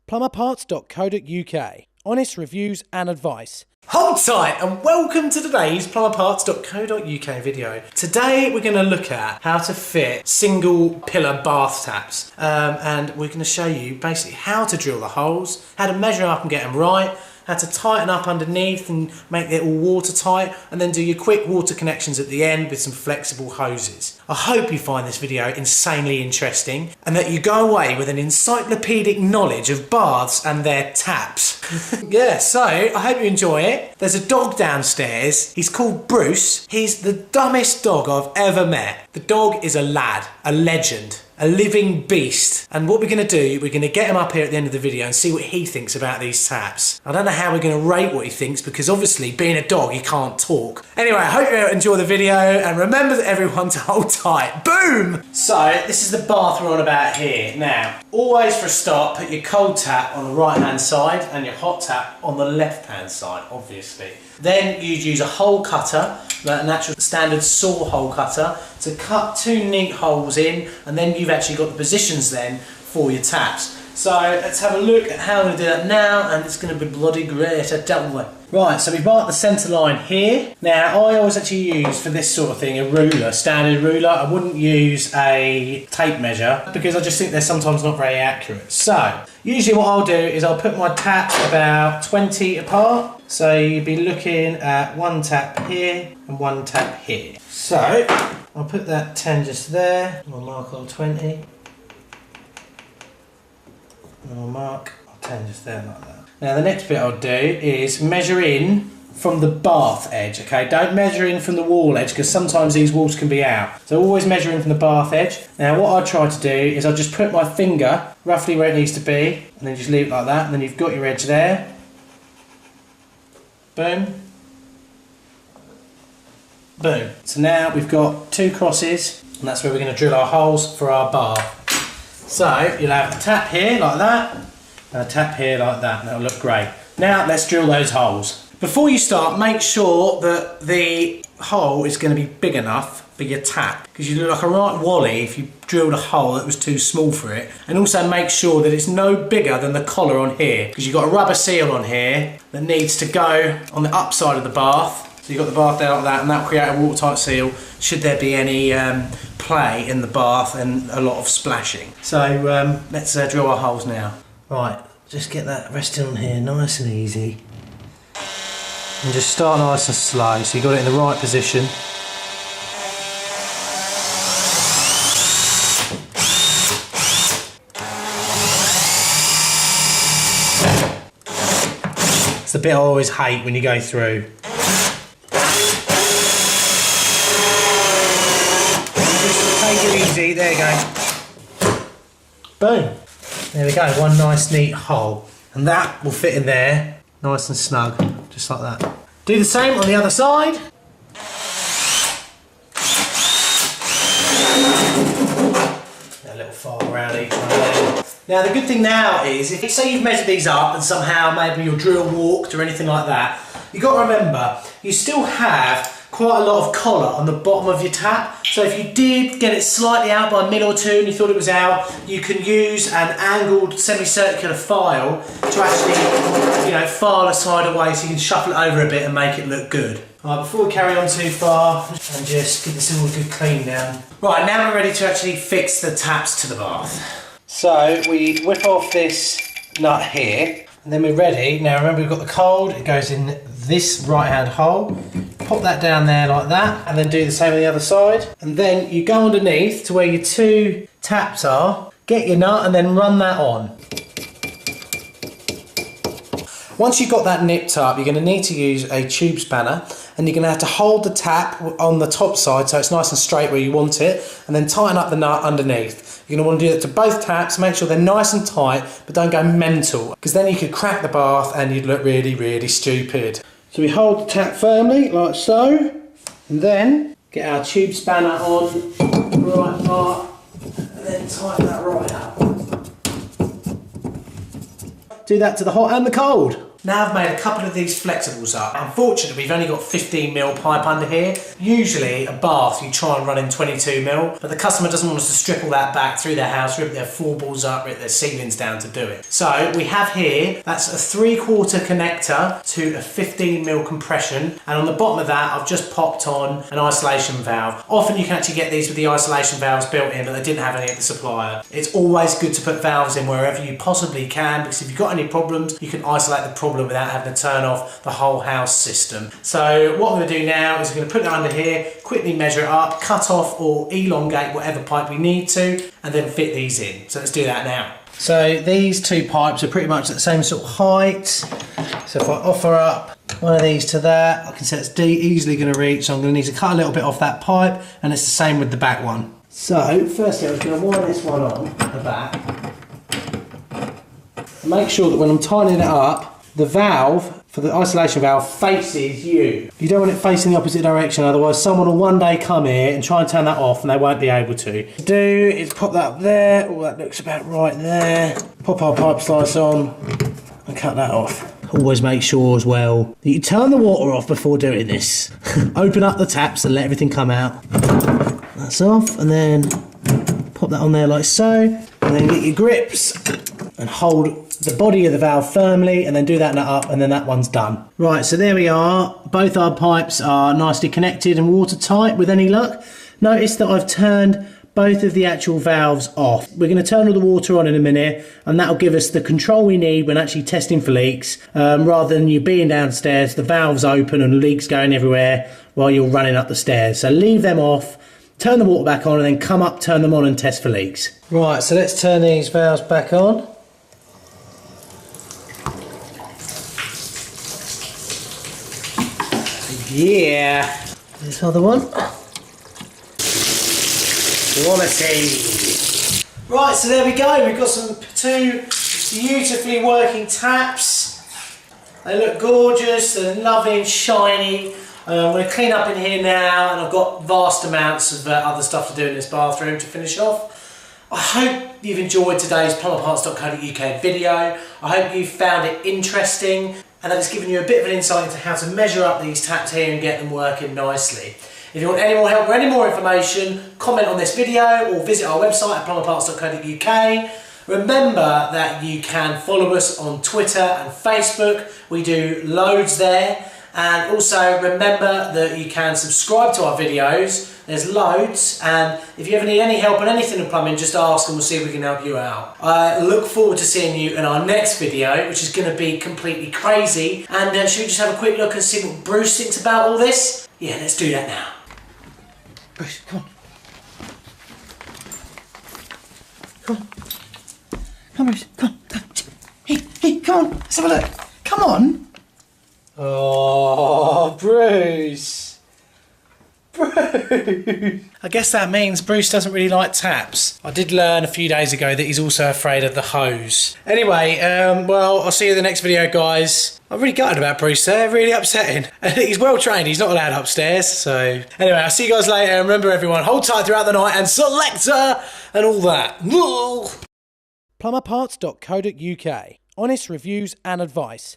plumberparts.co.uk. Honest reviews and advice. Hold tight and welcome to today's plumberparts.co.uk video. Today we're going to look at how to fit single pillar bath taps and we're going to show you basically how to drill the holes, how to measure up and get them right, how to tighten up underneath and make it all watertight, and then do your quick water connections at the end with some flexible hoses. I hope you find this video insanely interesting and that you go away with an encyclopedic knowledge of baths and their taps. Yeah, so I hope you enjoy it. There's a dog downstairs. He's called Bruce. He's the dumbest dog I've ever met. The dog is a lad, a legend, a living beast. And what we're going to do, we're going to get him up here at the end of the video and see what he thinks about these taps. I don't know how we're going to rate what he thinks because obviously being a dog he can't talk. Anyway, I hope you enjoy the video and remember everyone to hold tight. Boom! So this is the bath we're on about here. Now, always for a start, put your cold tap on the right hand side and your hot tap on the left hand side, obviously. Then you'd use a hole cutter, an actual standard saw hole cutter, to cut two neat holes in, and then you've actually got the positions then for your taps. So let's have a look at how we do that now, and it's going to be bloody great, I tell you. Right, so we've marked the centre line here. Now I always actually use for this sort of thing a ruler, standard ruler. I wouldn't use a tape measure because I just think they're sometimes not very accurate. So usually what I'll do is I'll put my taps about 20 apart. So you'd be looking at one tap here and one tap here. So I'll put that 10 just there. I'll mark all 20. And I'll mark 10 just there like that. Now the next bit I'll do is measure in from the bath edge, okay? Don't measure in from the wall edge because sometimes these walls can be out. So always measure in from the bath edge. Now what I try to do is I'll just put my finger roughly where it needs to be and then just leave it like that, and then you've got your edge there. Boom. Boom. So now we've got two crosses and that's where we're going to drill our holes for our bath. So you'll have a tap here like that and a tap here like that, and that'll look great. Now let's drill those holes. Before you start, make sure that the hole is going to be big enough for your tap, because you look like a right wally if you drilled a hole that was too small for it. And also make sure that it's no bigger than the collar on here, because you've got a rubber seal on here that needs to go on the upside of the bath. So you've got the bath there like that, and that'll create a watertight seal should there be any play in the bath and a lot of splashing. So let's drill our holes now. Right, just get that resting on here nice and easy. And just start nice and slow so you've got it in the right position. It's the bit I always hate when you go through. Just take it easy, there you go. Boom. There we go, one nice neat hole. And that will fit in there, nice and snug, just like that. Do the same on the other side. A little file around each one there. Now the good thing now is, if say you've measured these up and somehow maybe your drill walked or anything like that, you've got to remember, you still have quite a lot of collar on the bottom of your tap. So if you did get it slightly out by a mil or two and you thought it was out, you can use an angled semicircular file to actually, you know, file a side away so you can shuffle it over a bit and make it look good. Right, before we carry on too far, and just get this all good clean down. Right, now we're ready to actually fix the taps to the bath. So we whip off this nut here, and then we're ready. Now remember, we've got the cold, it goes in this right hand hole. Pop that down there like that, and then do the same on the other side. And then you go underneath to where your two taps are, get your nut and then run that on. Once you've got that nipped up, you're going to need to use a tube spanner, and you're going to have to hold the tap on the top side so it's nice and straight where you want it, and then tighten up the nut underneath. You're going to want to do that to both taps, make sure they're nice and tight, but don't go mental, because then you could crack the bath and you'd look really, really stupid. So we hold the tap firmly, like so, and then get our tube spanner on the right part, and then tighten that right up. Do that to the hot and the cold. Now I've made a couple of these flexibles up. Unfortunately, we've only got 15mm pipe under here. Usually a bath you try and run in 22mm, but the customer doesn't want us to strip all that back through their house, rip their floorboards up, rip their ceilings down to do it. So we have here, that's a 3/4 connector to a 15mm compression, and on the bottom of that I've just popped on an isolation valve. Often you can actually get these with the isolation valves built in, but they didn't have any at the supplier. It's always good to put valves in wherever you possibly can, because if you've got any problems, you can isolate the problem without having to turn off the whole house system. So what I'm going to do now is I'm going to put it under here, quickly measure it up, cut off or elongate whatever pipe we need to, and then fit these in. So let's do that now. So these two pipes are pretty much at the same sort of height. So if I offer up one of these to that, I can see it's easily going to reach, so I'm going to need to cut a little bit off that pipe, and it's the same with the back one. So firstly I'm going to wire this one on the back. Make sure that when I'm tightening it up, the valve for the isolation valve faces you. You don't want it facing the opposite direction, otherwise someone will one day come here and try and turn that off and they won't be able to. What to do is pop that up there. Oh, that looks about right there. Pop our pipe slice on and cut that off. Always make sure as well that you turn the water off before doing this. Open up the taps and let everything come out. That's off, and then pop that on there like so, and then get your grips and hold the body of the valve firmly, and then do that nut up, and then that one's done. Right, so there we are. Both our pipes are nicely connected and watertight with any luck. Notice that I've turned both of the actual valves off. We're going to turn all the water on in a minute, and that'll give us the control we need when actually testing for leaks, rather than you being downstairs, the valves open and leaks going everywhere while you're running up the stairs. So leave them off, turn the water back on, and then come up, turn them on and test for leaks. Right, so let's turn these valves back on. Yeah, this other one. Quality. Right, so there we go. We've got two beautifully working taps. They look gorgeous. They're lovely and shiny. I'm going to clean up in here now, and I've got vast amounts of other stuff to do in this bathroom to finish off. I hope you've enjoyed today's plumberparts.co.uk video. I hope you found it interesting, and that it's given you a bit of an insight into how to measure up these taps here and get them working nicely. If you want any more help or any more information, comment on this video or visit our website at plumberparts.co.uk. Remember that you can follow us on Twitter and Facebook. We do loads there. And also remember that you can subscribe to our videos. There's loads, and if you ever need any help on anything in plumbing, just ask and we'll see if we can help you out. I look forward to seeing you in our next video, which is going to be completely crazy. And should we just have a quick look and see what Bruce thinks about all this? Yeah, let's do that now. Bruce, come on. Come on. Come on, Bruce, come on. Hey, come on, let's have a look. Come on. Oh, Bruce. I guess that means Bruce doesn't really like taps. I did learn a few days ago that he's also afraid of the hose. Anyway, well, I'll see you in the next video, guys. I'm really gutted about Bruce there, really upsetting. He's well trained, he's not allowed upstairs, so... Anyway, I'll see you guys later, and remember everyone, hold tight throughout the night, and selector, and all that. plumberparts.co.uk. Honest reviews and advice.